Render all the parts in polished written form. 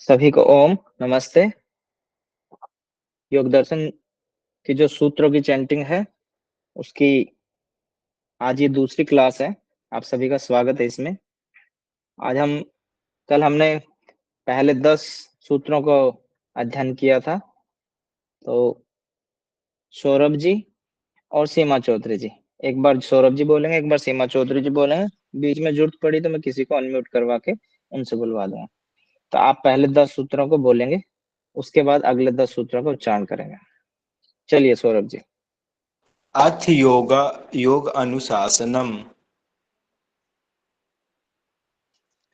सभी को ओम नमस्ते। योग दर्शन की जो सूत्रों की चैंटिंग है उसकी आज ये दूसरी क्लास है। आप सभी का स्वागत है इसमें। आज कल हमने पहले 10 सूत्रों को अध्ययन किया था। तो सौरभ जी और सीमा चौधरी जी, एक बार सौरभ जी बोलेंगे, एक बार सीमा चौधरी जी बोलेंगे। बीच में जरूरत पड़ी तो मैं किसी को अनम्यूट करवा के उनसे बुलवा दूंगा। तो आप पहले 10 सूत्रों को बोलेंगे, उसके बाद अगले 10 सूत्रों का उच्चारण करेंगे। चलिए सौरभ जी। अथ योग अनुशासनम।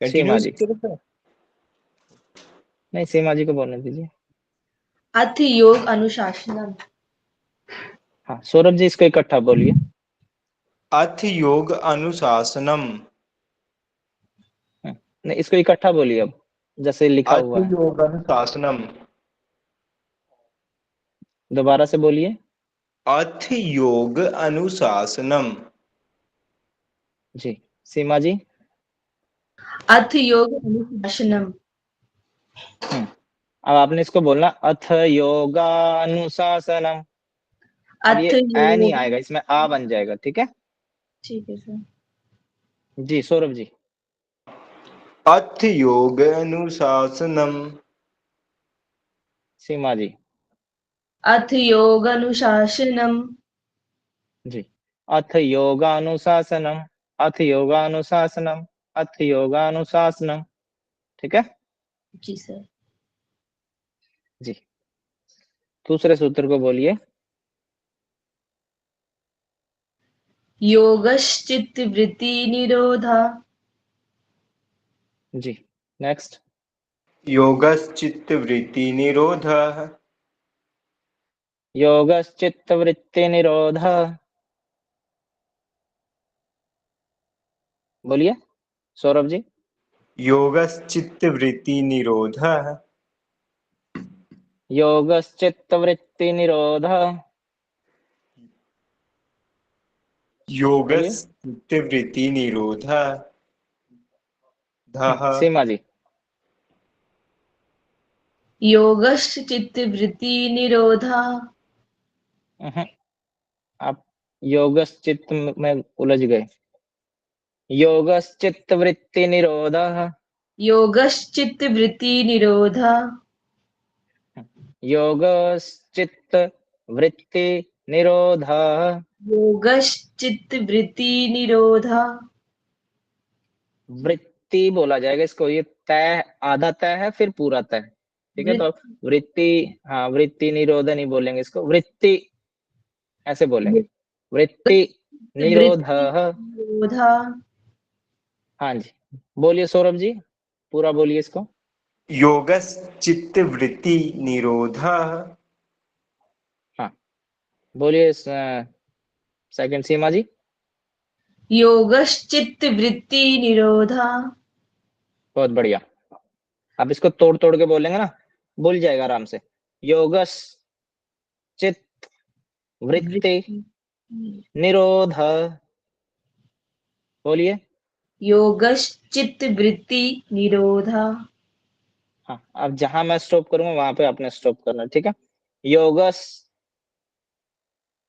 सीमा कंटिन्यूस जी, करो। नहीं सीमा जी को बोलने दीजिए। अथ योग अनुशासनम। हाँ सौरभ जी इसको इकट्ठा बोलिए। अथ योग अनुशासनम। नहीं इसको इकट्ठा बोलिए अब जैसे लिखा अथ हुआ है। योग अनुशासनम। दोबारा से बोलिए। अथ योग अनुशासनम। जी सीमा जी। अथ योग अनुशासनम। अब आपने इसको बोलना अथ योगानुशासनम। अब ये अथ ऐ नहीं योग। आएगा, इसमें आ बन जाएगा। ठीक है ठीक है सर। जी। सौरभ जी। अथ योग अनुशासनम। सीमा जी। अथ योग अनुशासनम। जी अथ योगानुशासनम, अथ योगानुशासनम, अथ योगानुशासनम। ठीक है जी सर। जी। दूसरे सूत्र को बोलिए। योगश्चित्त वृत्ति निरोधा। जी नेक्स्ट। योगश्चित्त वृत्ति निरोधः। योगश्चित्तवृत्ति निरोध। बोलिए सौरभ जी। योगश्चित्त वृत्ति निरोधः। योगश्चित्तवृत्ति निरोध। बोलिए। योगश्चित्त वृत्ति निरोधः। धः। सीमा जी। योगश्चित्त वृत्ति निरोधा। हम्म, आप योगश्चित्त में उलझ गए। योगश्चित्तवृत्ति निरोध। योगश्चित्त वृत्ति निरोधा। योगश्चित्तवृत्ति निरोध। योगश्चित्त वृत्ति निरोधा। वृत्ति बोला जाएगा इसको। ये तय, आधा तय है फिर पूरा तय। ठीक है तो वृत्ति, हाँ वृत्ति निरोध नहीं बोलेंगे इसको, वृत्ति ऐसे बोलेंगे। वृत्ति निरोध। वृत्ति निरोधा। हाँ जी बोलिए सौरभ जी, पूरा बोलिए इसको। योगश्चित्त वृत्ति निरोधः। हाँ बोलिए सेकंड सीमा जी। योगश्चित्त वृत्ति निरोधा। बहुत बढ़िया। अब इसको तोड़ तोड़ के बोलेंगे ना, भूल जाएगा आराम से। योगस चित्त वृत्ति निरोध। बोलिए। योगश्चित्त वृत्ति निरोधा। हाँ अब जहां मैं स्टॉप करूंगा वहां पे आपने स्टॉप करना। ठीक है योगस,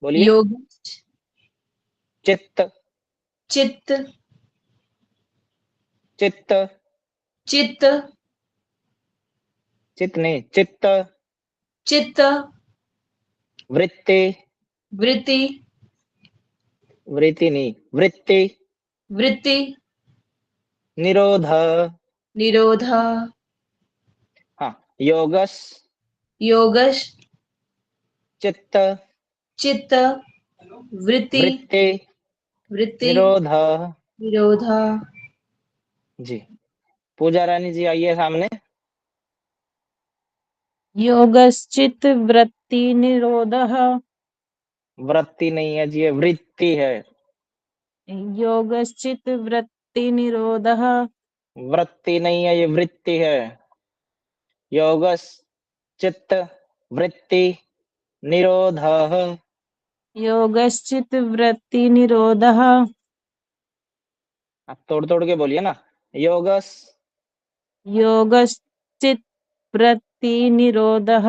बोलिए। योग चित्त, चित्त चित्त, चित्त चित्त नहीं चित्त, चित्त वृत्ति, वृत्ति वृत्ति नहीं वृत्ति वृत्ति निरोध। निरोधा। हाँ योगस योगश चित्त चित्त वृत्ति वृत्ति वृत्ति निरोध। निरोधा। जी पूजा रानी जी आइए सामने। योगश्चित्त वृत्ति निरोधः। वृत्ति नहीं है जी, ये वृत्ति है। योगश्चित्त वृत्ति निरोधः। वृत्ति नहीं है, ये वृत्ति है। योगस चित्त वृत्ति निरोध। योगश्चित्त वृत्ति निरोधः। आप तोड़ तोड़ के बोलिए ना। योगस योगश्चित्त वृत्तिनिरोधः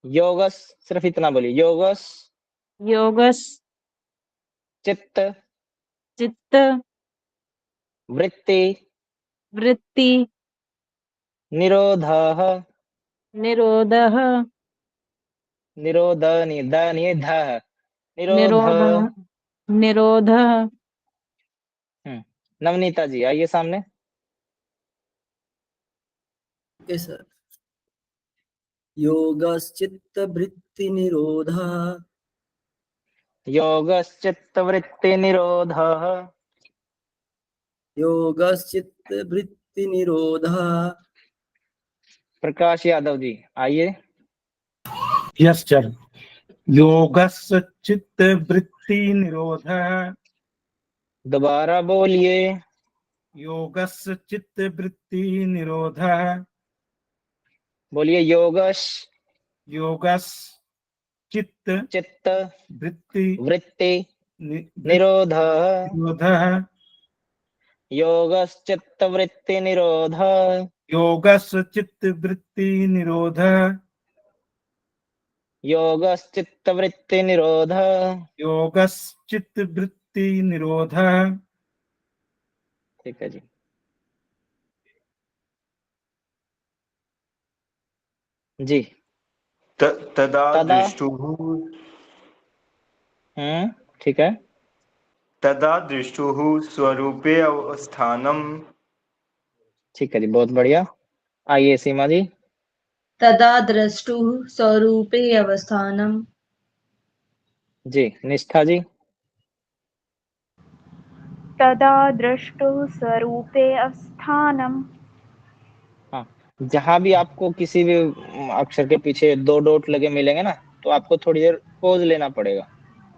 योगस, सिर्फ इतना बोलिए, योगस चित्त योगश्चित्त वृत्ति वृत्ति निरोधः, निरोधः निरोधः, निरोध, निरोधः निरोधः। नवनीता जी आइए सामने। Okay sir. योगश्चित्तवृत्तिनिरोधः योगश्चित्तवृत्ति निरोधः योगश्चित्तवृत्तिनिरोधः प्रकाश यादव जी आइए। Yes sir. योगस्य चित्त वृत्ति निरोध। दोबारा बोलिए। योगस्य चित्त वृत्ति निरोध। बोलिए, योगश योगस चित्त चित्त वृत्ति वृत्ति निरोध। निरोधः योगश्चित्त वृत्ति निरोधः योगस्य चित्त वृत्ति निरोध। योगश्चित्त वृत्ति निरोधः। योगस्य चित्त वृत्ति निरोध। ठीक है जी। जी तदा तदा दृष्टुः ठीक है। तदा दृष्टुः स्वरूपे अवस्थानम्। ठीक है जी, बहुत बढ़िया। आइए सीमा जी। तदा द्रष्टुः स्वरूपे अवस्थानम्। जी निष्ठा जी। तदा द्रष्टुः स्वरूपे अवस्थानम्। हाँ, जहां भी आपको किसी भी अक्षर के पीछे दो डॉट लगे मिलेंगे ना, तो आपको थोड़ी देर पॉज लेना पड़ेगा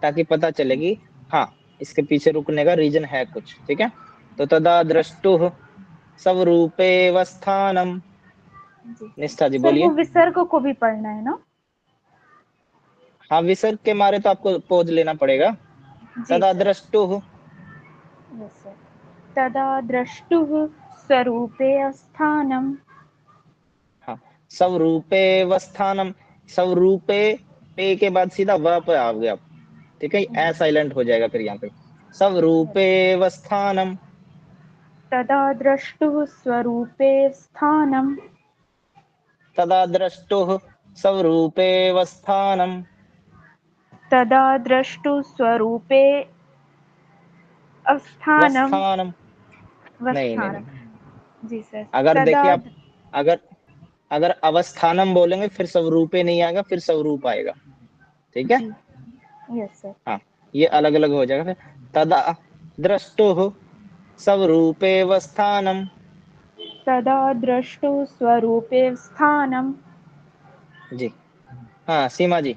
ताकि पता चले कि हाँ, इसके पीछे रुकने का रीजन है कुछ। ठीक है, तो तदा द्रष्टुः स्वरूपेवस्थानम्। निष्ठा जी सर बोलिए। वो विसर्ग को भी पढ़ना है ना? हाँ, विसर्ग के मारे तो आपको पॉज लेना पड़ेगा। तदा द्रष्टुः। Yes sir. तदा द्रष्टुः स्वरूपे अवस्थानम्। हाँ, स्वरूपेवस्थानम्। स्वरूपे पे के बाद सीधा व पे आ गया आप। ठीक है, ए साइलेंट हो जाएगा फिर यहाँ पे। स्वरूपेवस्थानम्। तदा द्रष्टुः स्वरूपे स्थानम्। तदा द्रष्टुः स्वरूपेवस्थानम्। तदा द्रष्टुः स्वरूपे अवस्थानम्। वस्थानम्। नहीं नहीं नहीं, वस्थानम्। जी सर। अगर तदा देखिए आप, अगर अगर अवस्थानम बोलेंगे फिर स्वरूपे नहीं आएगा, फिर स्वरूप आएगा। ठीक है, जी यस सर। हाँ, ये अलग अलग हो जाएगा। फिर तदा द्रष्टुः स्वरूपेवस्थानम्। तदा द्रष्टुः स्वरूपे स्थानम्। जी हाँ, सीमा जी।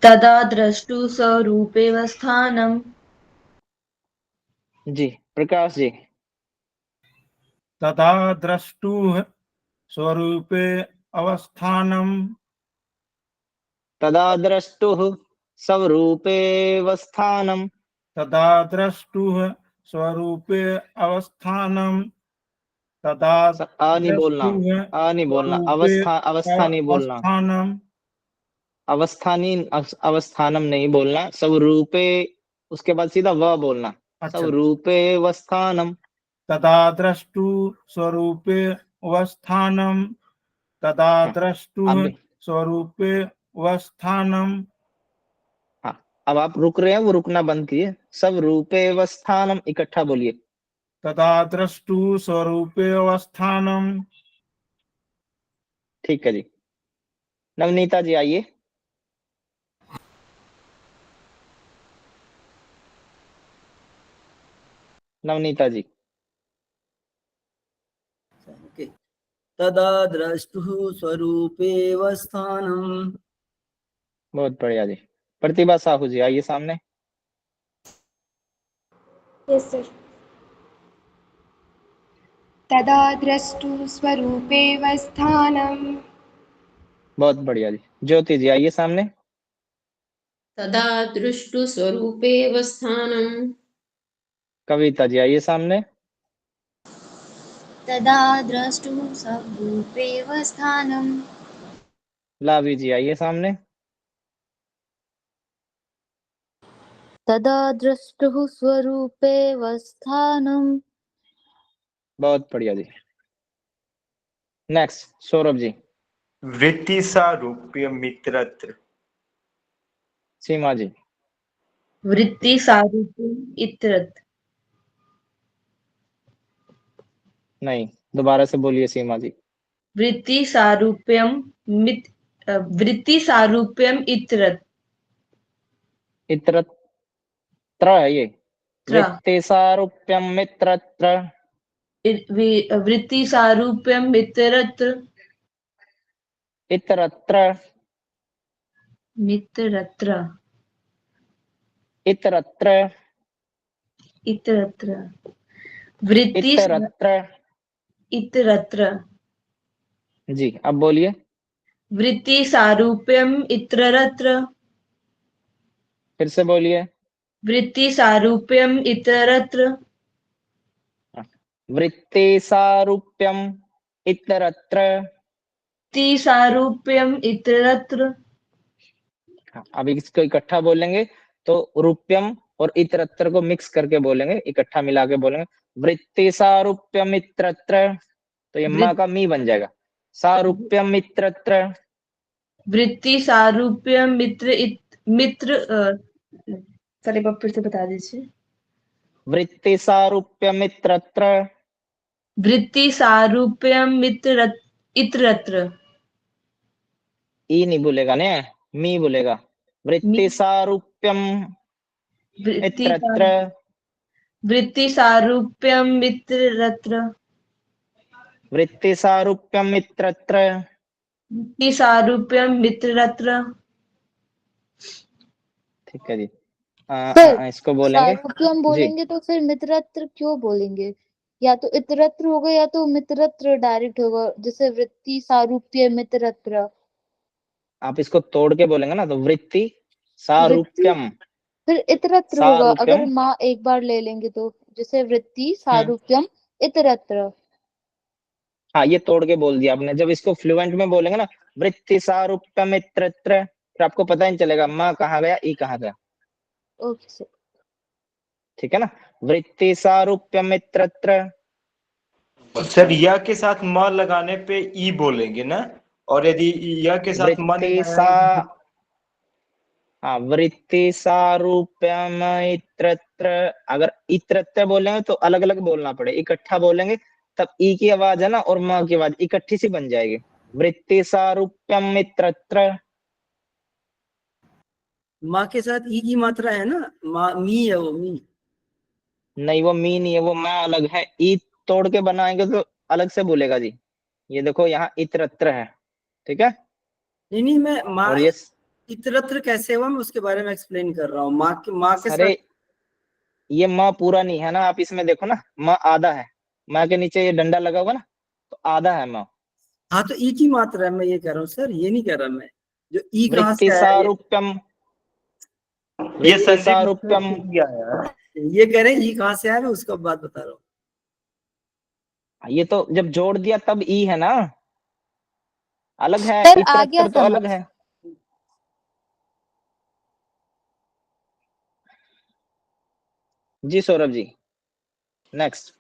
तदा द्रष्टुः स्वरूपेवस्थानम्। जी प्रकाश जी। तदा द्रष्टुः स्वरूपे अवस्थानम्। तदा द्रष्टुः स्वरूपेवस्थानम्। तदा द्रष्टुः स्वरूपे अवस्थानम्। तदा आ नहीं बोलना, द्रष्टुः आ नहीं बोलना, स्वरूपे अवस्था नहीं बोलना, अवस्थानम्। अवस्थानम नहीं बोलना, स्वरूपे उसके बाद सीधा व बोलना। अच्छा। स्वरूपेवस्थानम्। तदा द्रष्टुः स्वरूपे अवस्थानम्। तदा हाँ, द्रष्टुः अब स्वरूपे अवस्थानम्। हाँ, अब आप रुक रहे हैं, वो रुकना बंद कीजिए। स्वरूपेवस्थानम् इकट्ठा बोलिए। तदा द्रष्टुः स्वरूपे अवस्थानम्। ठीक है जी। नवनीता जी आइए। नवनीता जी। ओके। तदा द्रष्टुः स्वरूपेवस्थानम्। बहुत बढ़िया जी। प्रतिभा साहू जी आइए सामने। Yes sir. तदा द्रष्टुः स्वरूपेवस्थानम्। बहुत बढ़िया जी। ज्योति जी आइए सामने। तदा दृष्टुस्वरूपेवस्थानम्। कविता जी आइए सामने। तदा द्रष्टुः स्वरूपेव स्थानम्। लावी जी आइए सामने। तदा द्रष्टुः स्वरूपेव स्थानम्। बहुत बढ़िया जी। नेक्स्ट सौरभ जी। वृत्ति सारूप्य मित्रत्र। सीमा जी। वृत्ति सारूप्यम इतरत्र। नहीं, दोबारा से बोलिए सीमा जी। वृत्ति सारूप्यम वृत्ति सारूप्यम इतरत्र। इतरत्र है ये। वृत्ति सारूप्यम मित्रत्र। वृत्ति सारूप्यम इतरत्र। इतरत्र। मित्रत्र। इतरत्र। इतरत्र। वृत्ति इतरत्र। इतरत्र। जी अब बोलिए। वृत्ति सारूप्यम इतरत्र। फिर से बोलिए। वृत्ति सारूप्यम इतरत्र। वृत्ति सारूप्यम इतरत्र। वृत्ति सारूप्यम इतरत्र। अब इसको इकट्ठा बोलेंगे तो रूप्यम और इतरत्र को मिक्स करके बोलेंगे, इकट्ठा मिला के बोलेंगे। वृत्ति सारूप्यम इतरत्र, तो ये माँ का मी बन जाएगा। सारूप्यम इतरत्र। वृत्ति सारूप्यम मित्र चलिए आप फिर से बता दीजिए। वृत्ति सारूप्यम इतरत्र। वृत्ति सारूप्यम इतरत्र। ई नहीं बोलेगा ने, मी बोलेगा। वृत्ति सारूप्यम इतरत्र। वृत्ति सारूप्यम इतरत्र। वृत्ति सारूप्यम इतरत्र। वृत्ति सारूप्यम इतरत्र। ठीक है जी। इसको बोलेंगे सारूप्यम बोलेंगे तो फिर मित्रत्र क्यों बोलेंगे? या तो इतरत्र होगा या तो मित्रत्र डायरेक्ट होगा, जैसे वृत्ति सारूप्य मित्रत्र। आप इसको तोड़ के बोलेंगे ना, तो वृत्ति सारूप्यम फिर इतरत्र होगा अगर माँ एक बार ले लेंगे तो, जैसे वृत्ति सारूप्यम इतरत्र। हाँ ये तोड़ के बोल दिया आपने। जब इसको फ्लुएंट में बोलेंगे ना, वृत्ति सारूप्यम इतरत्र, फिर आपको पता ही नहीं चलेगा माँ कहाँ गया ई कहाँ गया। Okay sir. ठीक है ना। वृत्ति सारूप्यम इतरत्र। सर या के साथ म लगाने पे ई बोलेंगे ना, और यदि या के साथ म नहीं लगाएंगे। हाँ वृत्ति सारूप्यम इतरत्र, अगर इतरत्र बोलेंगे तो अलग अलग बोलना पड़े, इकट्ठा बोलेंगे तब ई की आवाज है ना और म की आवाज इकट्ठी सी बन जाएगी। वृत्ति सारूप्यम इतरत्र। माँ के साथ ई की मात्रा है ना, माँ मी है, वो मी नहीं, वो मी नहीं है, वो माँ अलग है। ई तोड़ के बनाएंगे तो अलग से बोलेगा जी। ये देखो यहाँ इतरत्र है, ठीक है। नहीं मैं माँ और ये इतरत्र कैसे हुआ मैं उसके बारे में एक्सप्लेन कर रहा हूँ। माँ के अरे साथ ये माँ पूरा नहीं है ना, आप इसमें देखो ना, माँ आधा है, माँ के नीचे ये डंडा लगा हुआ ना तो आधा है माँ। हाँ तो ई की मात्रा है, मैं ये कह रहा हूँ सर, ये नहीं कह रहा मैं जो ई कहाँ वृत्ति से आया। सारूप्यम, ये वृत्ति सारूप्यम, ये कह रहे हैं ई कहाँ से आया, मैं उसका बात बता रहा हूँ। ये तो जब जोड़ दिया तब ई है ना, अलग है। सर आ गया इतरत्र तो अलग है। जी सौरभ जी नेक्स्ट।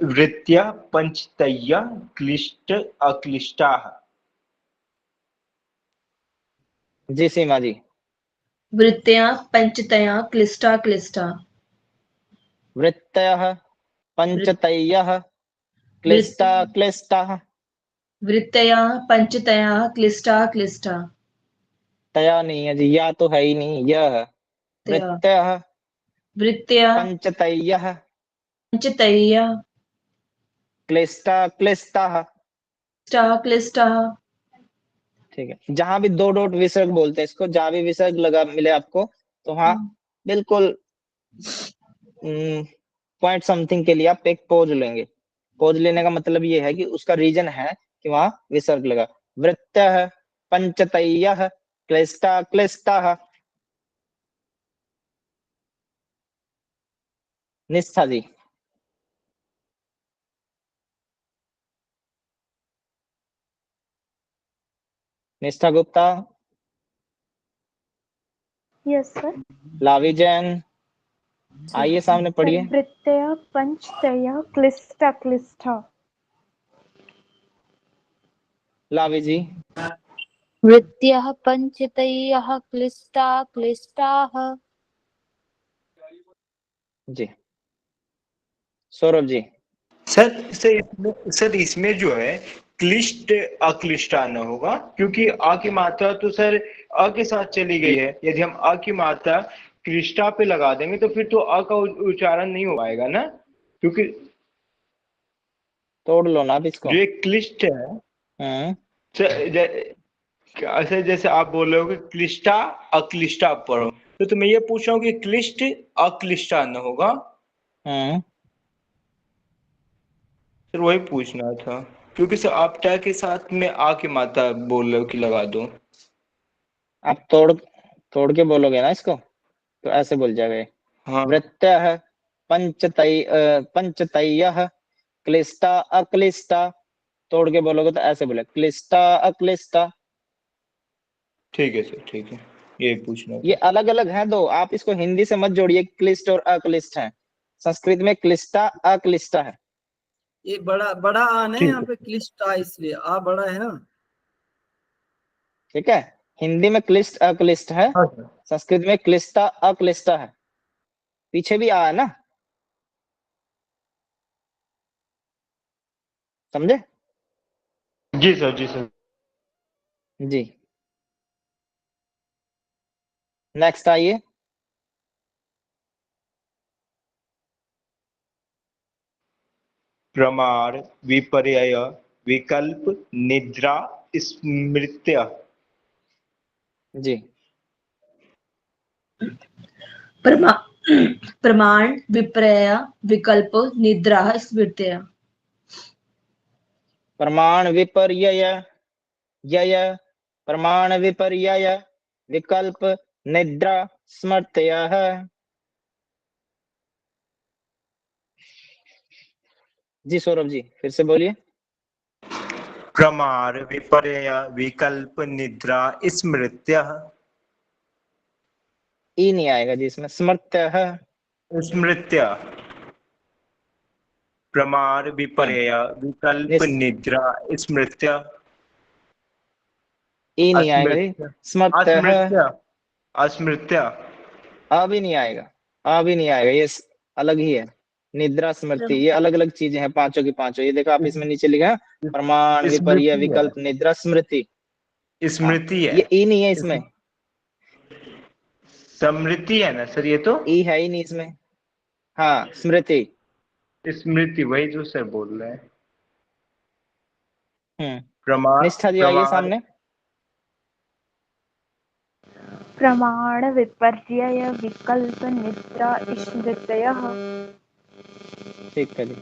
वृत्त्या पंचतया क्लिष्ट अक्लिष्टाः। जी सीमा जी। वृत्त्या पंचतया क्लिष्टा क्लिष्टा। वृत्तयः पंचतयः क्लिष्टा क्लिष्टाः। वृत्तया पंचतया क्लिष्टा क्लिष्टा। तया नहीं है जी, या तो है ही नहीं, यह है। वृत्तयः वृत्तया पंचतयः पंचतया क्लिष्टा क्लिष्टाः। क्लिष्टाः। ठीक है। जहां भी दो डॉट विसर्ग बोलते हैं इसको, जहां भी विसर्ग लगा मिले आपको तो हाँ बिल्कुल पॉइंट समथिंग के लिए आप एक पॉज लेंगे। पॉज लेने का मतलब ये है कि उसका रीजन है कि वहां विसर्ग लगा। वृत्तयः पंचतयः क्लिष्टा क्लिष्टाः। निष्ठा जी। निष्ठा गुप्ता, यस सर। लावी जैन, आइए सामने पढ़िए। वृत्तय पंचतय क्लिष्टा क्लिष्टा। लावी जी। वृत्त्यः पञ्चतयः क्लिष्टा क्लिष्टाः। जी। सौरभ जी। सर इसमें जो है क्लिष्ट अक्लिष्ट आना होगा, क्योंकि अ की मात्रा तो सर अ के साथ चली गई है। यदि हम अ की मात्रा क्लिष्टा पे लगा देंगे तो फिर तो अ का उच्चारण नहीं हो पाएगा ना, क्योंकि तोड़ लो ना अब इसको। जो एक क्लिष्ट है सर, जैसे आप बोल रहे हो कि क्लिष्टा अक्लिष्टा पढ़ो, तो मैं ये पूछ रहा हूँ कि क्लिष्ट अक्लिष्टा न होगा। सर वही पूछना था, क्योंकि सर आप टा के साथ में आ की मात्रा बोल रहे हो कि लगा दो। आप तोड़ के बोलोगे ना इसको, तो ऐसे बोल जाएगा। हाँ। वृत्तयः पंचतयः क्लिष्टा अक्लिष्टा, तोड़ के बोलोगे तो ऐसे बोले क्लिष्टा अक्लिष्टा। ठीक है सर, ठीक है, ये पूछना था। ये अलग अलग है दो, आप इसको हिंदी से मत जोड़िए। क्लिष्ट और अक्लिष्ट है, संस्कृत में क्लिष्टा अक्लिष्टा है। ये बड़ा आ है यहाँ पे क्लिष्टा, इसलिए आ बड़ा है ना। ठीक है, हिंदी में क्लिष्ट अक्लिष्ट है, संस्कृत में क्लिष्टा अक्लिष्टा है। पीछे भी आ है ना, समझे? जी सर, जी सर। जी। नेक्स्ट आइए। प्रमाण, विपर्यय, विकल्प, निद्रा, स्मृत्य। जी। प्रमाण, विपर्यय, विकल्प, निद्रा, स्मृत्य। प्रमाण विपर्यय यय, प्रमाण विपर्यय, विकल्प, निद्रा, स्मृतयः। जी सौरभ जी, फिर से बोलिए। प्रमाण, विपर्यय, विकल्प, निद्रा, स्मृत्य। ई नहीं आएगा जी इसमें, स्मृतयः। स्मृत्य। प्रमाण, विपर्यय, विकल्प, निद्रा, स्मृत्य। ई नहीं आएगा जी, स्मृतयः। अस्मृत्य। आ भी नहीं आएगा, आ भी नहीं आएगा, ये अलग ही है। निद्रा, स्मृति, ये अलग अलग चीजें हैं, पांचों की पांचों। ये देखो आप इसमें नीचे लिखा है प्रमाण, विपर्यय, विकल्प, निद्रा, स्मृति। स्मृति है, ये ई नहीं है इसमें। स्मृति है ना सर, ये तो ई है ही नहीं इसमें। हाँ, स्मृति। स्मृति वही जो सर बोल रहे हैं। प्रमाण। निष्ठा जी आइए सामने। प्रमाण विपर्यय विकल्प निद्रा स्मृतयः। ठीक है जी,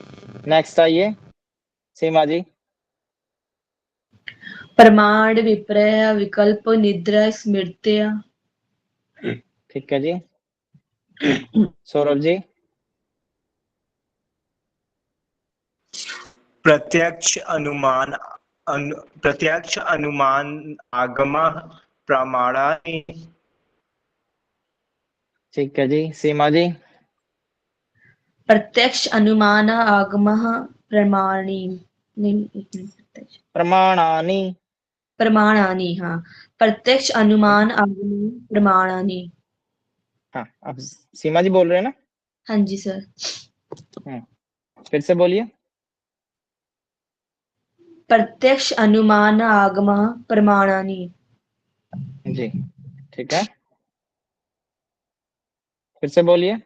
नेक्स्ट आइए सीमा जी। प्रमाण, विपर्यय, विकल्प, निद्रा, स्मृत्य। ठीक है जी। सौरभ जी। प्रत्यक्ष अनुमान, प्रत्यक्ष अनुमान आगम प्रमाणानि। ठीक है जी। सीमा जी। प्रत्यक्ष अनुमान आगमः प्रमाणी। प्रमाणानि। प्रमाणानि, हाँ, प्रत्यक्ष अनुमान आगम प्रमाणानि। हाँ, अब सीमा जी बोल रहे हैं ना? हाँ जी सर। फिर से बोलिए। प्रत्यक्ष अनुमान आगम प्रमाणानि। जी, ठीक है, फिर से बोलिए।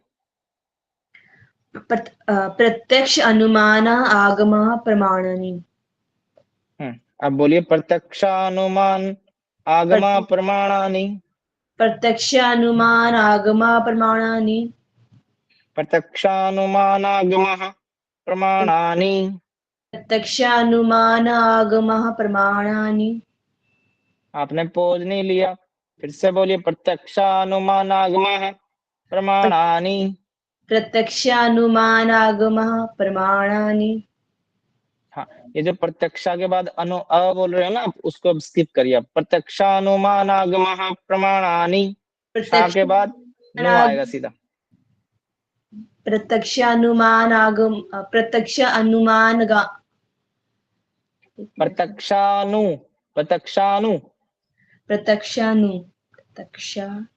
प्रत्यक्ष अनुमान आगम प्रमाणानि। अब बोलिए प्रत्यक्षानुमान आगम प्रमाणानि। प्रत्यक्षानुमान आगम प्रमाणानि। प्रत्यक्षानुमानागमः प्रमाणानि। प्रत्यक्षानुमान आगम प्रमाणानि। आपने पोज नहीं लिया, फिर से बोलिए प्रत्यक्षानुमानागमः प्रमाणानि। प्रत्यक्षानुमान आगम प्रमाणानि। हाँ, ये जो प्रत्यक्षा के बाद बोल रहे हो ना, आप उसको अब स्किप करिए। आप प्रत्यक्षानुमानागमः प्रमाणानि, सा के बाद नु आएगा सीधा। प्रत्यक्ष अनुमान आगम प्रत्यक्ष अनुमान प्रत्यक्षानु प्रत्यक्षानु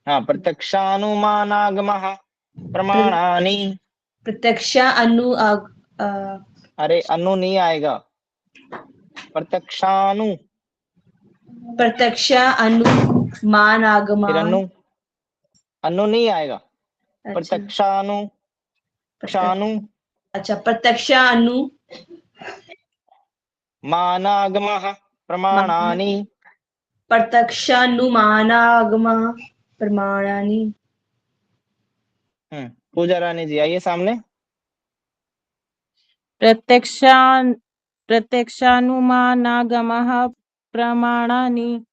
हाँ, प्रत्यक्षानुमानागमः प्रमाणानि। प्रत्यक्ष अनु अरे अनु नहीं आएगा, प्रत्यक्षानु, प्रत्यक्ष अनुमान आगम फिर अनु नहीं आएगा। अच्छा, प्रत्यक्षानु क्षानु अच्छा, प्रत्यक्ष अनु मानागमः प्रमाणानि। प्रत्यक्ष अनुमानागम प्रमाणानि। पूजा रानी जी आइए सामने। प्रत्यक्षानुमानागमः प्रमाणानि।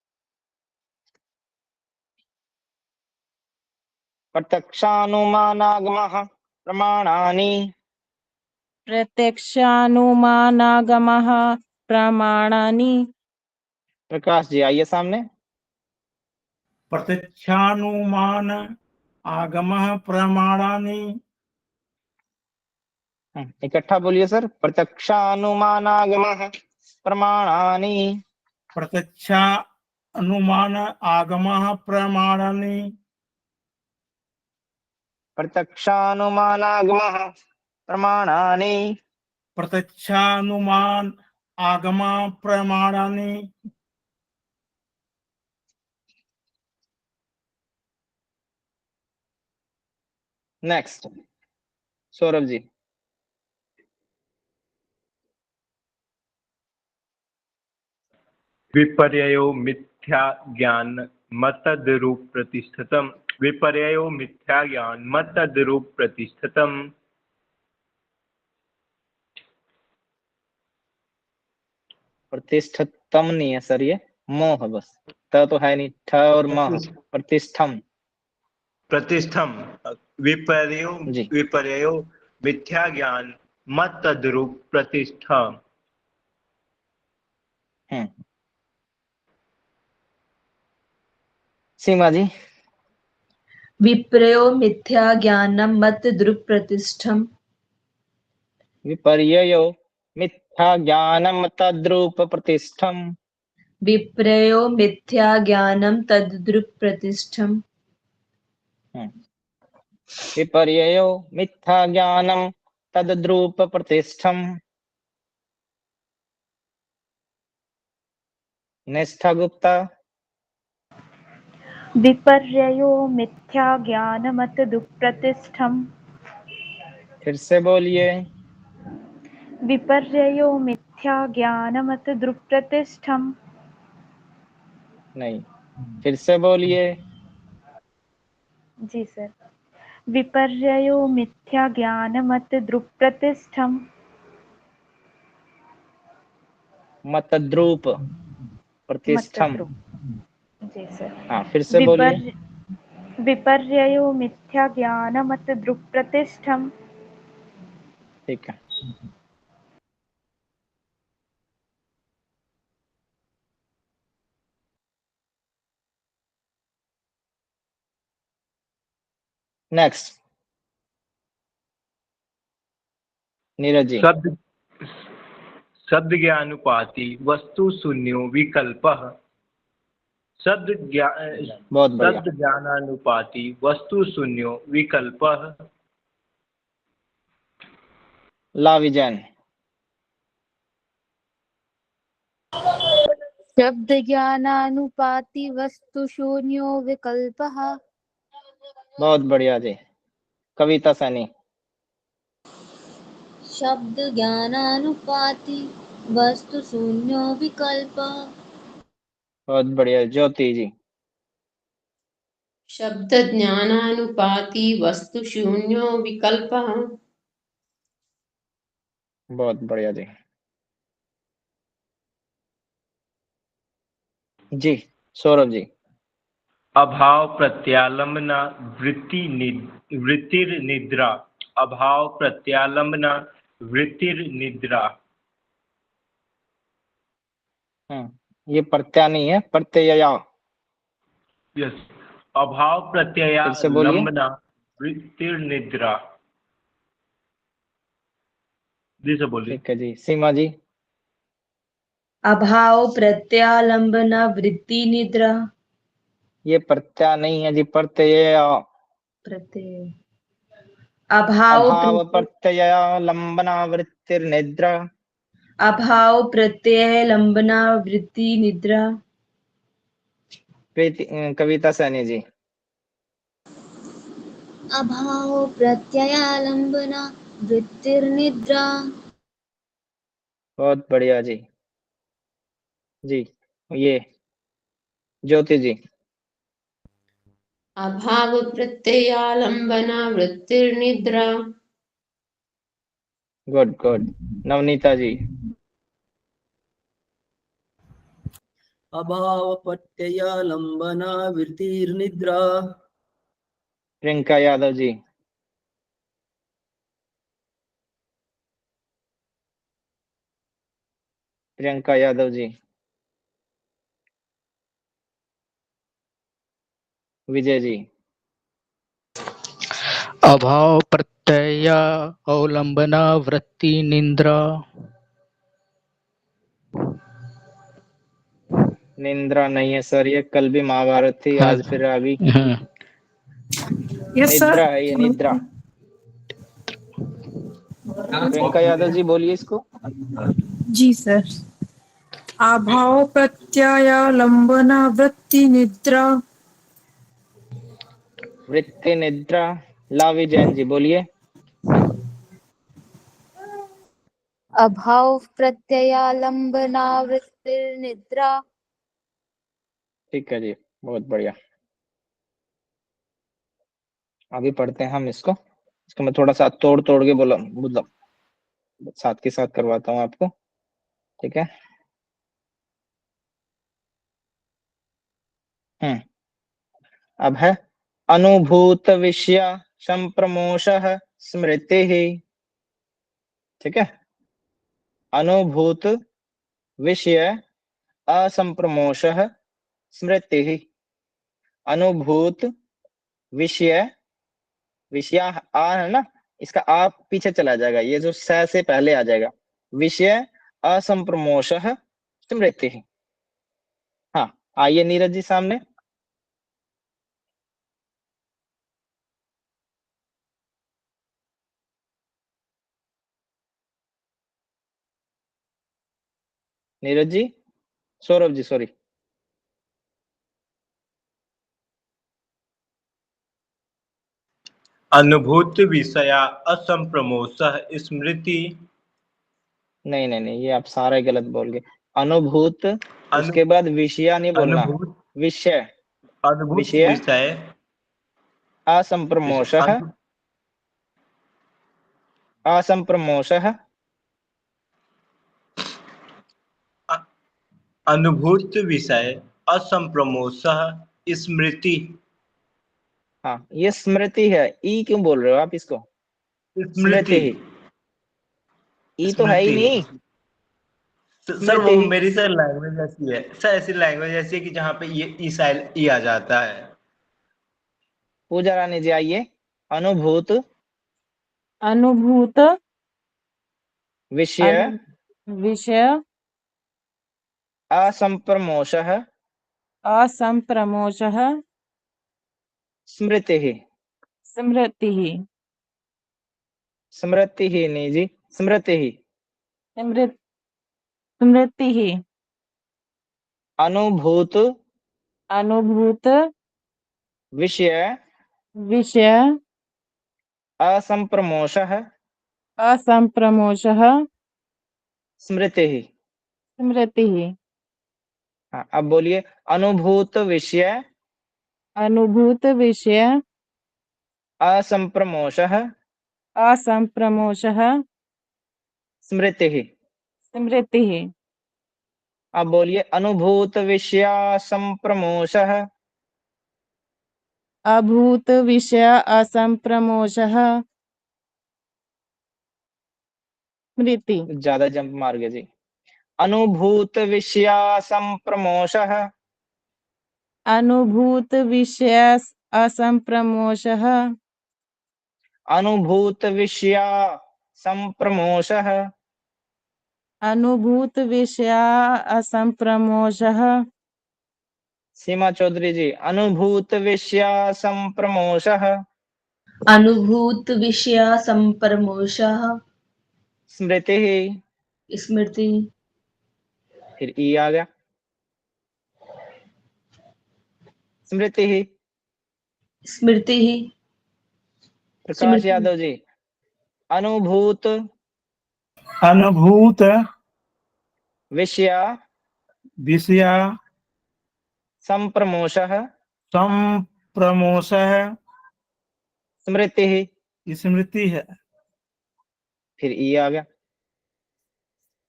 प्रत्यक्षानुमानागमः प्रमाणानि। प्रत्यक्षानुमानागमः प्रमाणानि। प्रकाश जी आइए सामने। प्रत्यक्षानुमान आगमः प्रमाणानि। इकट्ठा बोलिए सर। प्रत्यक्षानुमानागमः प्रमाणानि। प्रत्यक्षानुमान आगमः प्रमाणानि। प्रत्यक्षानुमानागमः प्रमाणानि। प्रत्यक्षानुमान आगमः प्रमाणानि। नेक्स्ट सौरभ जी। विपर्ययो मिथ्या ज्ञान मतद्रूप प्रतिष्ठितम्। विपर्ययो मिथ्या ज्ञान मतद्रूप प्रतिष्ठितम्। प्रतिष्ठितम नहीं है सर, ये मोह बस। त तो है नहीं, ठ और मह। प्रतिष्ठम प्रतिष्ठम। विपर्ययो मिथ्या ज्ञान मतद्रूप प्रतिष्ठा। सीमा जी। विप्रयो मिथ्या ज्ञानम मत द्रुप प्रतिष्ठम। विपर्ययो मिथ्या ज्ञानम तद्रूप प्रतिष्ठम। विप्रयो मिथ्या ज्ञानम तद्रुप प्रतिष्ठम। विपर्ययो मिथ्या ज्ञानम तद्रूप प्रतिष्ठम। निष्ठा गुप्ता। विपर्ययो मिथ्या ज्ञानमत दुःप्रतिष्ठम्। फिर से बोलिए। विपर्ययो मिथ्या ज्ञानमत दुःप्रतिष्ठम्। नहीं, फिर से बोलिए। जी सर। विपर्ययो मिथ्या ज्ञानमत दुःप्रतिष्ठम्। मतद्रूप प्रतिष्ठम। जी सर। हाँ, फिर से बोलिए। विपर्ययो मिथ्या ज्ञानमत दुःप्रतिष्ठम्। ठीक है। नेक्स्ट नीरज जी। शब्द ज्ञानुपाति वस्तु शून्यो विकल्पः। शब्द ज्ञानानुपाति वस्तु शून्यो विकल्पः। ला विजयन। शब्द ज्ञानानुपाति वस्तु शून्यो विकल्पः। बहुत बढ़िया जी। कविता सैनी। शब्द ज्ञानानुपाति वस्तु शून्यो विकल्प। बहुत बढ़िया ज्योति जी। शब्द ज्ञानानुपाति वस्तु शून्यो विकल्पः। बहुत बढ़िया जी। जी सौरभ जी। अभाव प्रत्यालंबना वृत्तिर्निद्रा। अभाव प्रत्यालंबना वृत्तिर्निद्रा। ये प्रत्यय नहीं है, प्रत्यया। यस, अभाव प्रत्यय फिर से बोलिए। लंबना वृत्तिर निद्रा। जी से बोलिए। ठीक है जी। सीमा जी। अभाव प्रत्यालंबन वृत्ति निद्रा। ये प्रत्यय नहीं है जी, प्रत्यय। प्रत्यय अभाव अभाव प्रत्यय लंबना वृत्तिर्निद्रा। अभाव प्रत्यय लंबना वृत्ति निद्रा। कविता सैनी जी। अभाव प्रत्ययालंबना वृत्तिर्निद्रा। बहुत बढ़िया जी। जी ये ज्योति जी। अभाव प्रत्ययालंबना वृत्तिर्निद्रा। Good good. नवनीता जी। अभाव प्रत्ययालंबना वृत्तिर्निद्रा। प्रियंका यादव जी। प्रियंका यादव जी। विजय जी। अभाव प्रत्यय अवलंबना वृत्ति निंद्रा। निंद्रा नहीं है सर, ये कल भी महाभारत थी, आज फिर अभी यस सर। निद्रा है, ये निद्रा। प्रियंका यादव जी बोलिए इसको। जी सर। अभाव प्रत्यय लंबना वृत्ति निद्रा। वृत्ति निद्रा। लावी जैन जी बोलिए। अभाव प्रत्ययालंबना वृत्तिर्निद्रा। ठीक है जी, बहुत बढ़िया। अभी पढ़ते हैं हम इसको। मैं थोड़ा सा तोड़ तोड़ के बोला, मतलब साथ के साथ करवाता हूँ आपको। ठीक है। अब है अनुभूत विषय संप्रमोश स्मृति ही। ठीक है। अनुभूत विषय असंप्रमोश स्मृति ही। अनुभूत विषय, विषय आ है ना, इसका आ पीछे चला जाएगा, ये जो स से पहले आ जाएगा। विषय असंप्रमोश स्मृति ही। हाँ आइए नीरज जी सामने। नीरज जी, सौरभ जी सॉरी। अनुभूत विषया असंप्रमोश स्मृति। नहीं नहीं नहीं, ये आप सारा गलत बोल गए। अनुभूत, उसके बाद विषय नहीं बोलना, अनुभूत विषय। अनुभूत विषय विषय असंप्रमोश असंप्रमोश। अनुभूत विषय असंप्रमोश स्मृति। हाँ ये स्मृति है, ई क्यों बोल रहे हो आप इसको? स्मृति। ही, ई तो है ही स्मृति। नहीं। सर वो स्मृति ही। मेरी सर लैंग्वेज ऐसी है सर, ऐसी लैंग्वेज ऐसी है कि जहाँ पे ये ई आ जाता है। पूजा रानी जी आइए। अनुभूत अनुभूत विषय विषय असंप्रमोश असंप्रमोश स्मृति ही। स्मृति ही। स्मृति ही नहीं जी, स्मृति ही। स्मृति ही। अनुभूत अनुभूत विषय विषय असंप्रमोश असंप्रमोश स्मृति ही। स्मृति ही। हाँ अब बोलिए। अनुभूत विषय अनुभूत विषय असंप्रमोश असंप्रमोश स्मृति ही। स्मृति ही। अब बोलिए। अनुभूत विषय संप्रमोश अभूत विषय असंप्रमोश स्मृति। ज्यादा जंप मार गए जी। अनुभूत विषया संप्रमोषः। अनुभूत विषय असंप्रमोषः। अनुभूत विषया संप्रमोषः। अनुभूत विषय असंप्रमोषः। सीमा चौधरी जी, अनुभूत विषया संप्रमोषः। अनुभूत विषय संप्रमोषः। स्मृति। स्मृति। फिर ई आ गया, स्मृति। स्मृति। प्रकाश यादव जी, अनुभूत अनुभूत विषया विषया संप्रमोषः। संप्रमोषः। स्मृति। स्मृति है। फिर ई आ गया,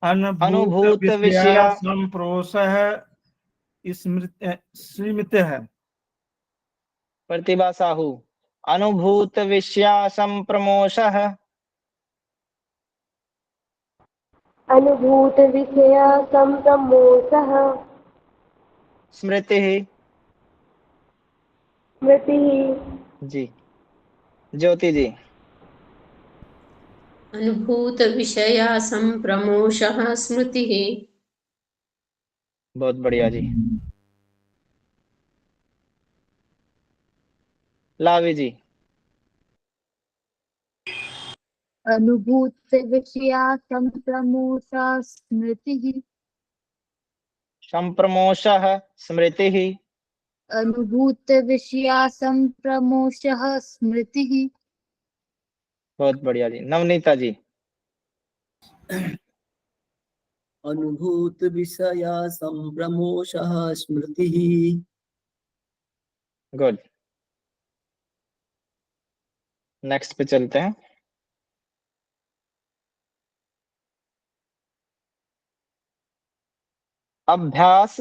अनुभूत अनुभूत विषया विषया संप्रोषः स्मृत है। प्रतिभा साहू, अनुभूत विषया संप्रमोषः। अनुभूत विषय संप्रमोषः। स्मृति। स्मृति। जी, ज्योति जी, अनुभूत विषया संप्रमोषः स्मृतिः। बहुत बढ़िया जी। लावी जी, अनुभूत विषया संप्रमोषः स्मृतिः। संप्रमोषः स्मृतिः। अनुभूत विषया संप्रमोषः स्मृतिः। बहुत बढ़िया जी। नवनीता जी, अनुभूत विषया संप्रमोषः स्मृतिः। गुड। नेक्स्ट पे चलते हैं। अभ्यास,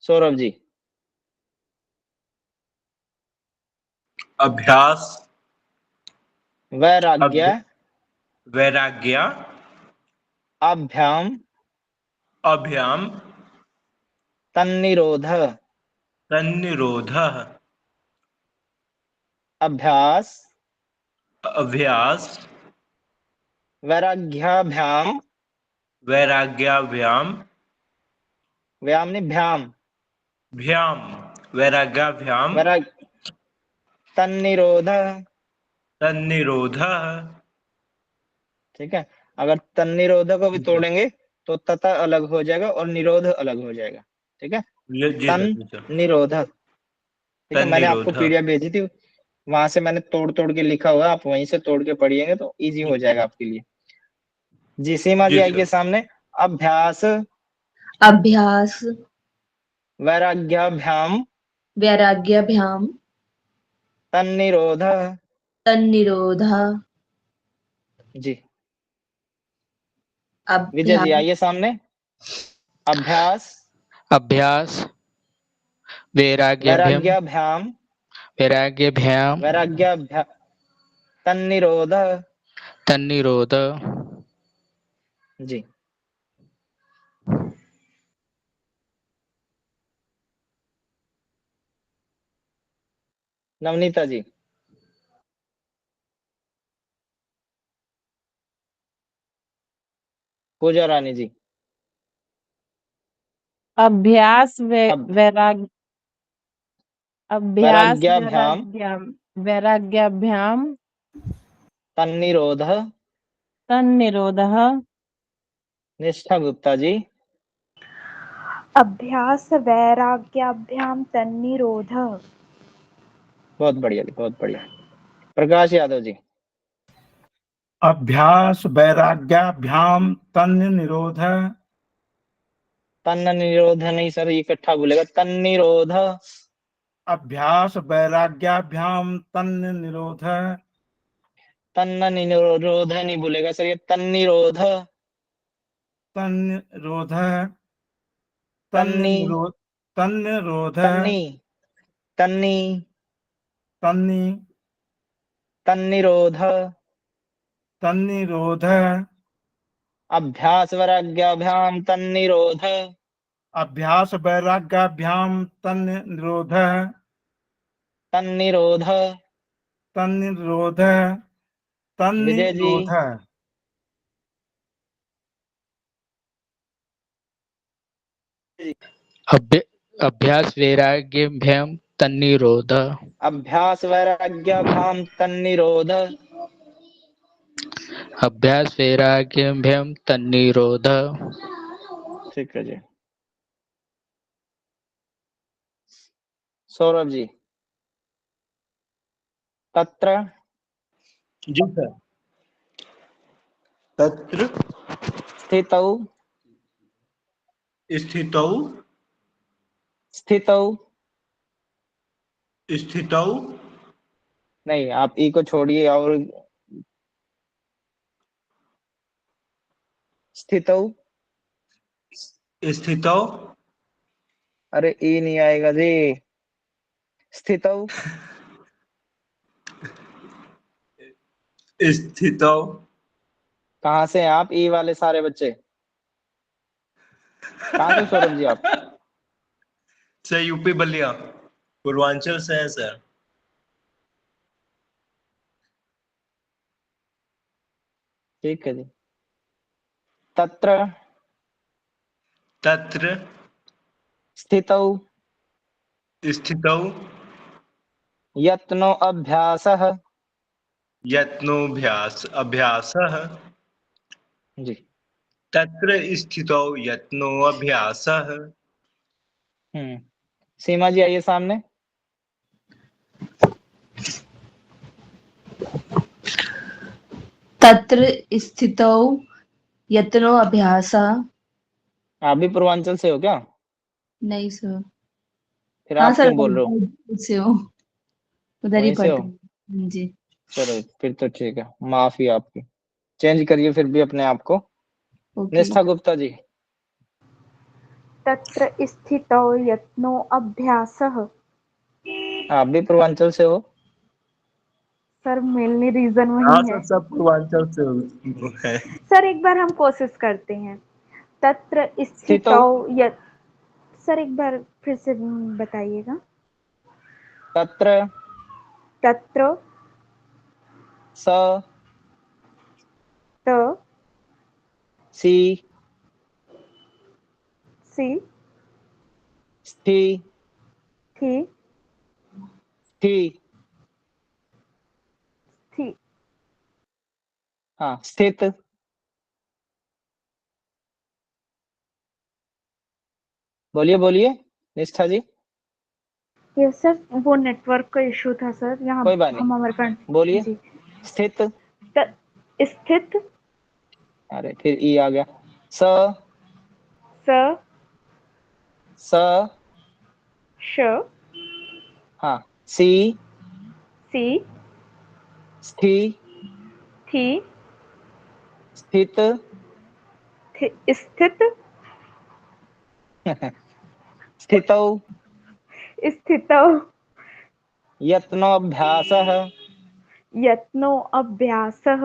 सौरभ जी। अभ्यास वैराग्य वैराग्य अभ्याम अभ्याम तन्निरोध तन्निरोधः अभ्यास अभ्यास वैराग्याभ्याम वैराग्याभ्याम व्याम नहीं भ्याम भ्याम वैराग्याभ्याम वैराग तन्निरोध। तन्निरोधः। ठीक है, अगर तन्निरोध को भी तोड़ेंगे तो तथा अलग हो जाएगा और निरोध अलग हो जाएगा। ठीक है, जी तन सर। निरोध। ठीक है, मैंने आपको तन्निरोध। पीडीएफ भेजी थी, वहां से मैंने तोड़ तोड़ के लिखा हुआ है, आप वहीं से तोड़ के पढ़िएंगे तो इजी हो जाएगा आपके लिए। जी सीमा जी जी आइए सर। सामने। अभ्यास अभ्यास वैराग्याभ्याम वैराग्याभ्याम तन्निरोध। तन्निरोधः। जी विजय जी अभ्यास आइए सामने। अभ्यास अभ्यास वैराग्यभ्याम वैराग्याभ्याम वैराग्यभ्याम वैराग्याभ्याम तन्निरोध। तन्निरोध। जी नवनीता जी, पूजा रानी जी। अभ्यास अब वैराग्य अभ्यास वैराग्याभ्याम वैराग्याभ्याम तन्निरोध। तन्निरोधः। निष्ठा गुप्ता जी, अभ्यास वैराग्याभ्याम तन्निरोधः। बहुत बढ़िया जी, बहुत बढ़िया। प्रकाश यादव जी, अभ्यास वैराग्याभ्याम तन्निरोधः। तन्न निरोध नहीं सर, ये इकट्ठा बोलेगा तन्निरोध। अभ्यास वैराग्याभ्याम तन्निरोधः। तन्न निरोध नहीं बोलेगा सर, ये तन्निरोध। तन्निरोधः। तन्नी तन्निरोधः। तन्नी तन्नी तन्नि तन्निरोध तन्निरोधः। अभ्यास वैराग्याभ्याम तन्निरोध। अभ्यास वैराग्याभ्याम तन्निरोधः। तन्निरोध। तन्निरोधः। विजय जी। तन्निरोधः। अभ्यास वैराग्याभ्याम तन्निरोध। अभ्यास वैराग्याभ्याम तन्निरोध। अभ्यास वैराग्याभ्याम तन्निरोध। ठीक है जी। सौरभ जी। तत्र। जी सर। तत्र स्थितौ। स्थितौ। स्थितौ। स्थितौ। नहीं, आप ई को छोड़िए और स्थितौ। स्थितौ। अरे ई नहीं आएगा जी। स्थितौ। स्थितौ। कहाँ से हैं आप ई वाले सारे बच्चे? कहाँ से सौरभ जी आप? सर यूपी बलिया पूर्वांचल से है सर। ठीक है जी। तत्र। तत्र स्थितौ। स्थितौ। यत्नो अभ्यासः। यत्नोऽभ्यास अभ्यासः। जी। तत्र स्थितौ यत्नोऽभ्यासः। सीमा जी आइए सामने। तत्र स्थितौ यत्नो अभ्यासः। आप भी पूर्वांचल से हो क्या? नहीं सर। फिर हाँ आप सर, क्यों बोल रहे हो? से हो, उधर ही वहीं से हो? पढ़ते हैं जी। चलो फिर तो ठीक है, माफी आपकी। चेंज करिए फिर भी अपने आप को। ओके। निष्ठा गुप्ता जी। तत्र स्थितौ यत्नो अभ्यासः। आप भी पूर्वांचल से हो? सर मेनली रीजन हाँ वही सर है। सब पूर्वांचल से है। सर एक बार हम कोशिश करते हैं। तत्र स्थितौ। स्थितौ यत्। सर एक बार फिर से बताइएगा। तत्र। तत्र स। त सी। सी स्थि। थी थी। थी। हाँ, स्थित। बोलिए बोलिए निष्ठा जी। ये सर वो नेटवर्क का इशू था सर, यहाँ कोई बात हम नहीं, हमारे बोलिए। जी। स्थित। स्थित। अरे फिर ई आ गया। स। स स। श हाँ। सी। सी स्थि। थी स्थित। स्थित स्थितौ। स्थितौ यत्नोऽभ्यासः। यत्नो अभ्यासः।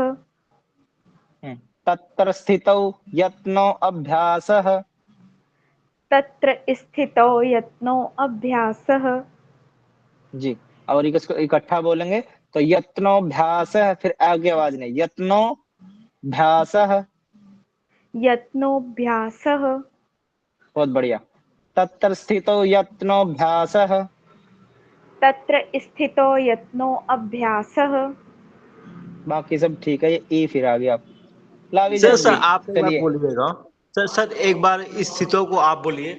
तत्र स्थितौ यत्नो अभ्यासः। तत्र स्थितौ यत्नो अभ्यासः। जी। और इसको इकट्ठा बोलेंगे तो यत्नोऽभ्यासः, फिर आगे आवाज नहीं, यत्नोऽभ्यासः। यत्नोऽभ्यासः। बहुत बढ़िया। तत्र स्थितौ यत्नोऽभ्यासः। तत्र स्थितौ यत्नो अभ्यासः। बाकी सब ठीक है, ये ई फिर आ गया। लावी सर जैन सर जी आप एक बार चलिए। बोलिएगा। सर सर एक बार स्थितों को आप बोलिए।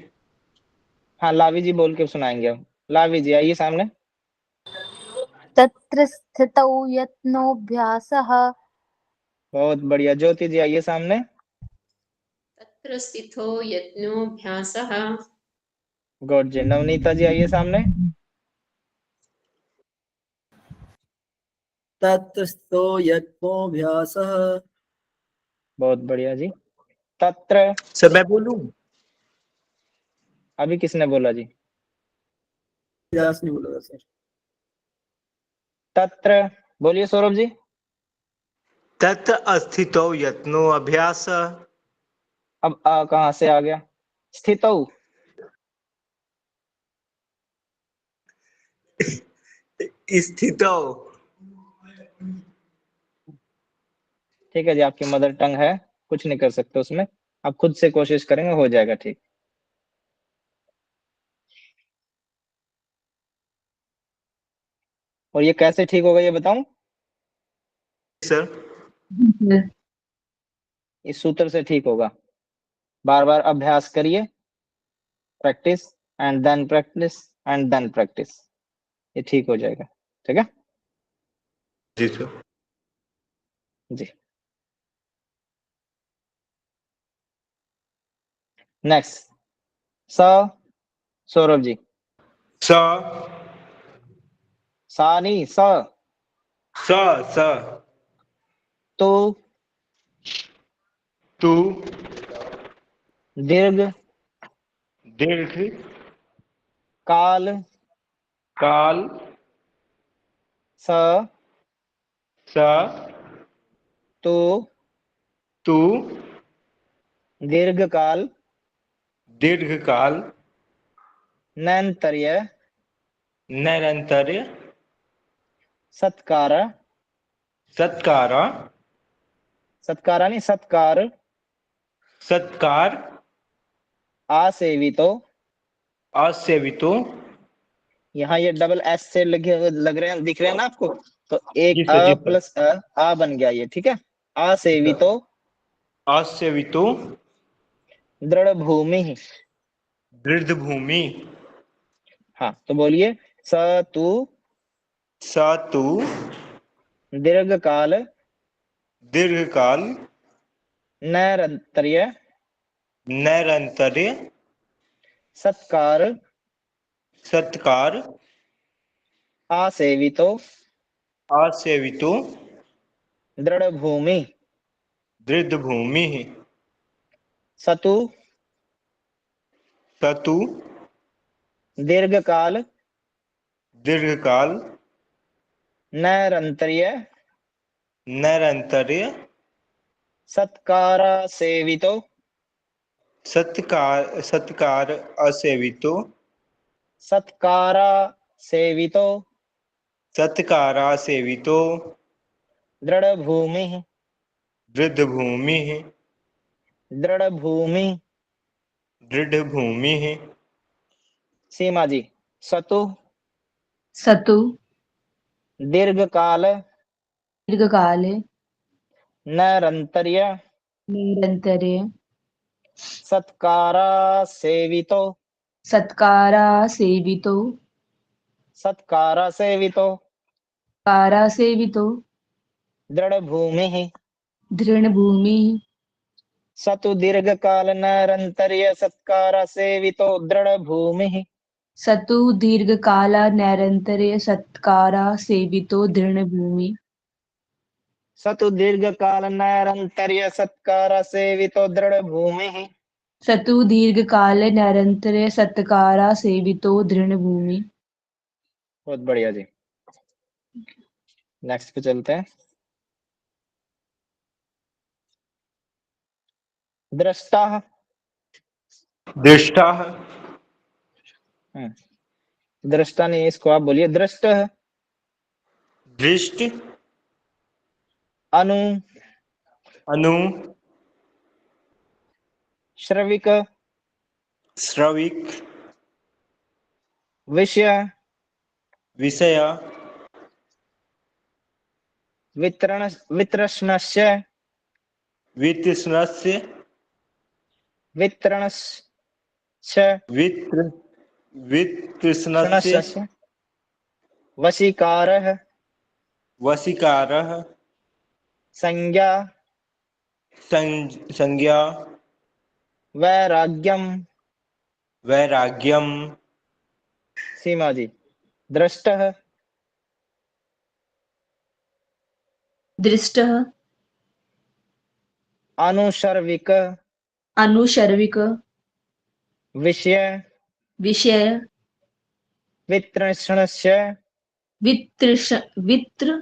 हाँ लावी जी बोल के सुनाएंगे हम। लावी जी आइए सामने। तत्र स्थितौ यत्नोऽभ्यासः। बहुत बढ़िया। ज्योति जी आइए सामने। तत्र स्थितो यत्नोऽभ्यासः। गुड जी। नवनीता जी आइए सामने। तत्स्थो यत्नोऽभ्यासः। बहुत बढ़िया जी। तत्र। सर मैं बोलूं? अभी किसने बोला जी? अभ्यास नहीं बोला सर। तत्र बोलिए सौरभ जी। तत्र स्थितौ यत्नो अभ्यास। अब आ कहाँ से आ गया? स्थितौ। स्थितौ। ठीक है जी, आपकी मदर टंग है, कुछ नहीं कर सकते उसमें, आप खुद से कोशिश करेंगे हो जाएगा ठीक। और ये कैसे ठीक होगा ये बताऊं? सर इस सूत्र से ठीक होगा। बार बार अभ्यास करिए, practice and then practice and then practice, ये ठीक हो जाएगा। ठीक है जी सर। जी। नेक्स्ट स, सौरभ जी। स सा नहीं, स। स तो, तू, दीर्घ, दीर्घ, काल, काल, स, स, तो, तू, दीर्घ काल, दीर्घ काल, नैंतर्य, नैरंतर्य, सत्कार, सत्कार, सत्कारा नहीं सत्कार, सत्कार, आसेवितो, असेवितो। यहाँ ये डबल एस से लग रहे हैं, दिख रहे हैं ना आपको? तो जी एक सर, जी अ सर। प्लस आ बन गया ये, ठीक है। आसेवितो, असेवितो, दृढ़ भूमि। दृढ़ भूमि। हाँ तो बोलिए, स तू, सतु, दीर्घ काल, दीर्घ काल, नैरंतर्य, नैरंतर्य, सत्कार, सत्कार, आसेवितो, असेवितो, दृढ़ भूमि, दृढ़ भूमि। सतु, सतु, दीर्घ काल, दीर्घ काल, नैरंतर्य, नैरंतर्य, सत्कारा सेवितो, सत्कार, सत्कार, असेवितो, सत्कारा सेवितो, सत्कारा सेवितो, दृढ़ भूमि, दृढ़ भूमि, दृढ़ भूमि। दृढ़ भूमि। सीमा जी, सतु, सतु, दीर्घ काल, दीर्घकाले, नैरंतर्य, निरन्तरे, सत्कारा सेवितो, सत्कारा सेवितो, सत्कारा सेवितो, कारा सेवितो, दृढ़ भूमि, दृढभूमिः, सतु दीर्घ काल, नैरंतर्य, सत्कारा सेवितो, दृढ़ भूमि। सतु दीर्घकाला नैरन्तर्य सत्कारा सेवितो दृढभूमि। सतु दीर्घ काल, नैरंतर्य, सत्कारा सेवितो, दृढ़ भूमि। सतु दीर्घकाले नैरन्तर्य सत्कारा सेवितो दृढभूमि। बहुत बढ़िया जी। नेक्स्ट पे चलते हैं। दृष्टा, दृष्टा, दृष्टा नहीं, इसको आप बोलिए दृष्ट। दृष्ट, अनु, अनु, श्रविक, श्रविक, विषय, विषय, वितरण, वितृष्णस्य, वितृष्णस्य, वितरणस्य, वितृष्णस्य, वशीकारः, वशीकारः, संज्ञा, संज्ञा, वैराग्यम। वैराग्यम। सीमा जी, दृष्टः, दृष्टः, अनुशर्विक, अनुशर्विक, विषय, विषय, वितृष्णस्य, वितृष्णस्य,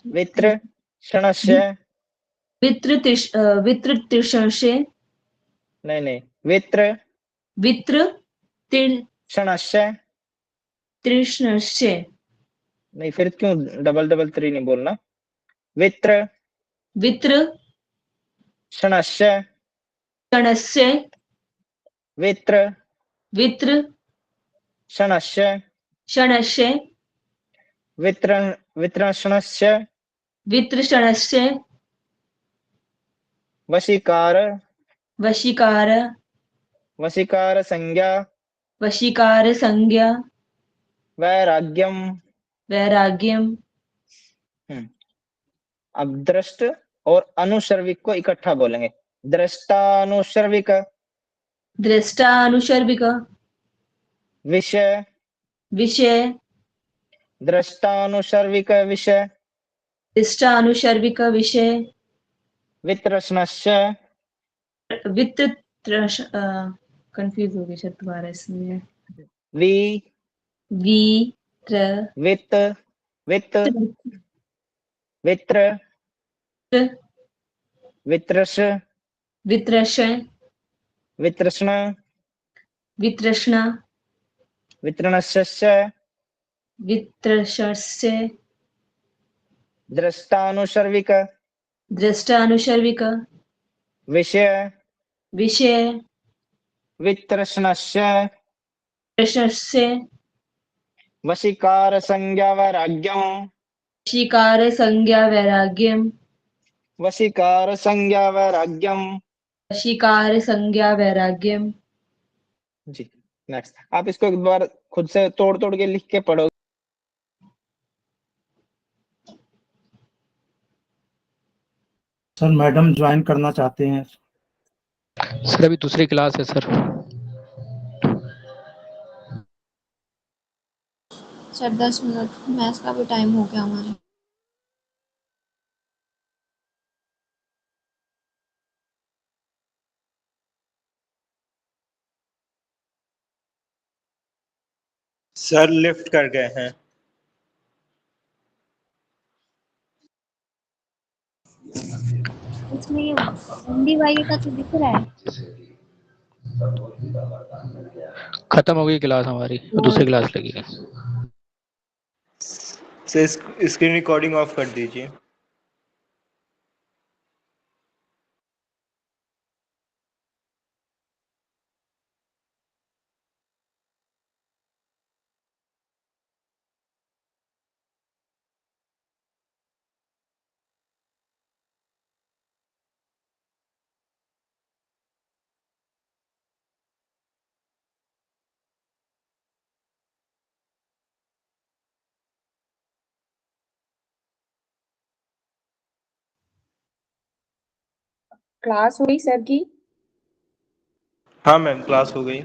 वितृष्णस्य, वित्रतिशंसे नहीं वित्र वित्र क्षणस्य तृष्णस्य नहीं, फिर क्यों डबल डबल थ्री नहीं बोलना? वित्र वित्र क्षणस्य क्षणस्य वित्र वित्र क्षणस्य क्षणस्य वित्रक्षणस्य वित्रक्षणस्य वशीकार वशीकार वशीकार संज्ञा वशीकार संज्ञा वैराग्यम। वैराग्यम। अब दृष्ट और अनुश्रविक को इकट्ठा बोलेंगे। दृष्टानुश्रविक दृष्टानुसर्विक विषय विषय दृष्टानुसर्विक विषय दृष्टानुसर्विक विषय वित्रष्णस्य वित्र कंफ्यूज हो गई शायद दोबारा इसमें वि वित्त वित्त वित्र वित्रश वित्रश वित्रष्ण वित्रष्णा वित्रणस्य वित्रशस्य दृष्टानुसर्विक दृष्टानुसर्विक विषय विषय वित्रष्णस्य प्रशस्य वशीकार संज्ञा वैराग्यम वशीकार संज्ञा वैराग्यम वशीकार संज्ञा वैराग्यम। वशीकार संज्ञा वैराग्यम। जी नेक्स्ट, आप इसको एक बार खुद से तोड़ तोड़ के लिख के पढ़ो। सर मैडम ज्वाइन करना चाहते हैं। सर अभी दूसरी क्लास है सर। सर 10 मिनट, मैथ्स का भी टाइम हो गया हमारा। सर लिफ्ट कर गए हैं। इसमें ये हिंदी वाले का तो दिख रहा है। खत्म हो गई क्लास हमारी, दूसरी क्लास लगी है। सर स्क्रीन रिकॉर्डिंग ऑफ कर दीजिए। क्लास हुई सर की? हाँ मैम क्लास हो गई।